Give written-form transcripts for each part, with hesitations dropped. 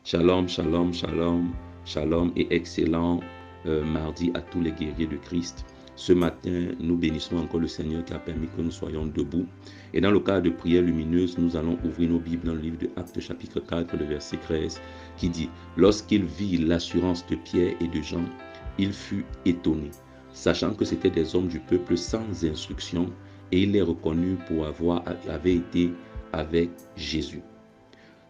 Shalom, shalom, shalom, shalom et excellent mardi à tous les guerriers de Christ. Ce matin, nous bénissons encore le Seigneur qui a permis que nous soyons debout. Et dans le cadre de prière lumineuse, nous allons ouvrir nos Bibles dans le livre de Actes chapitre 4, le verset 13, qui dit « Lorsqu'il vit l'assurance de Pierre et de Jean, il fut étonné, sachant que c'étaient des hommes du peuple sans instruction, et il les reconnut pour avoir été avec Jésus. »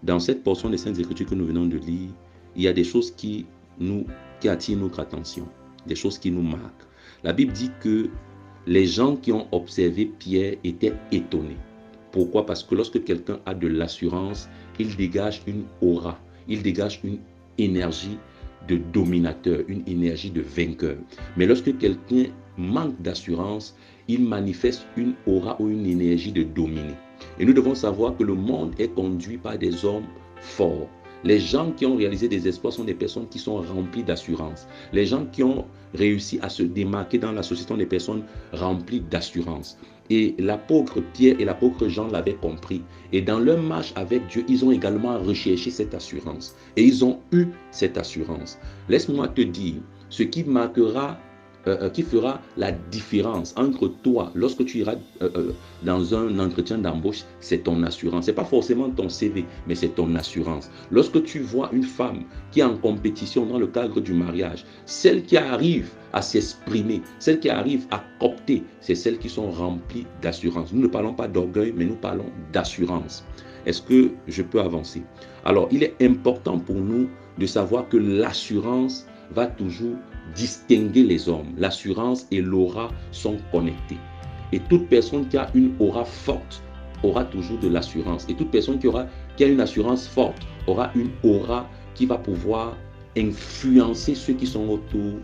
Dans cette portion des Saintes Écritures que nous venons de lire, il y a des choses qui attirent notre attention, des choses qui nous marquent. La Bible dit que les gens qui ont observé Pierre étaient étonnés. Pourquoi? Parce que lorsque quelqu'un a de l'assurance, il dégage une aura, il dégage une énergie de dominateur, une énergie de vainqueur. Mais lorsque quelqu'un manque d'assurance, il manifeste une aura ou une énergie de dominer. Et nous devons savoir que le monde est conduit par des hommes forts. Les gens qui ont réalisé des exploits sont des personnes qui sont remplies d'assurance. Les gens qui ont réussi à se démarquer dans la société sont des personnes remplies d'assurance. Et l'apôtre Pierre et l'apôtre Jean l'avaient compris. Et dans leur marche avec Dieu, ils ont également recherché cette assurance. Et ils ont eu cette assurance. Laisse-moi te dire, ce qui marquera qui fera la différence entre toi, lorsque tu iras dans un entretien d'embauche, c'est ton assurance. Ce n'est pas forcément ton CV, mais c'est ton assurance. Lorsque tu vois une femme qui est en compétition dans le cadre du mariage, celle qui arrive à s'exprimer, celle qui arrive à copter, c'est celles qui sont remplies d'assurance. Nous ne parlons pas d'orgueil, mais nous parlons d'assurance. Est-ce que je peux avancer? Alors, il est important pour nous de savoir que l'assurance va toujours distinguer les hommes. L'assurance et l'aura sont connectés. Et toute personne qui a une aura forte aura toujours de l'assurance. Et toute personne qui a une assurance forte aura une aura qui va pouvoir influencer ceux qui sont autour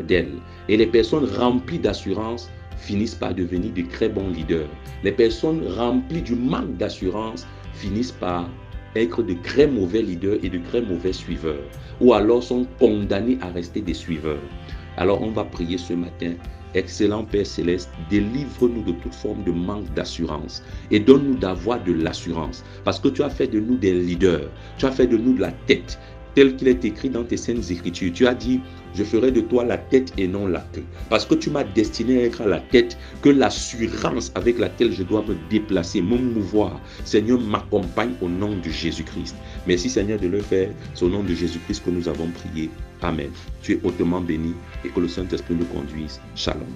d'elle. Et les personnes remplies d'assurance finissent par devenir de très bons leaders. Les personnes remplies du manque d'assurance finissent par être de très mauvais leaders et de très mauvais suiveurs, ou alors sont condamnés à rester des suiveurs. Alors on va prier ce matin. Excellent Père Céleste, délivre-nous de toute forme de manque d'assurance et donne-nous d'avoir de l'assurance, parce que tu as fait de nous des leaders, tu as fait de nous de la tête, tel qu'il est écrit dans tes saintes écritures. Tu as dit, je ferai de toi la tête et non la queue. Parce que tu m'as destiné à être à la tête, que l'assurance avec laquelle je dois me déplacer, me mouvoir, Seigneur, m'accompagne au nom de Jésus-Christ. Merci Seigneur de le faire. C'est au nom de Jésus-Christ que nous avons prié. Amen. Tu es hautement béni et que le Saint-Esprit nous conduise. Shalom.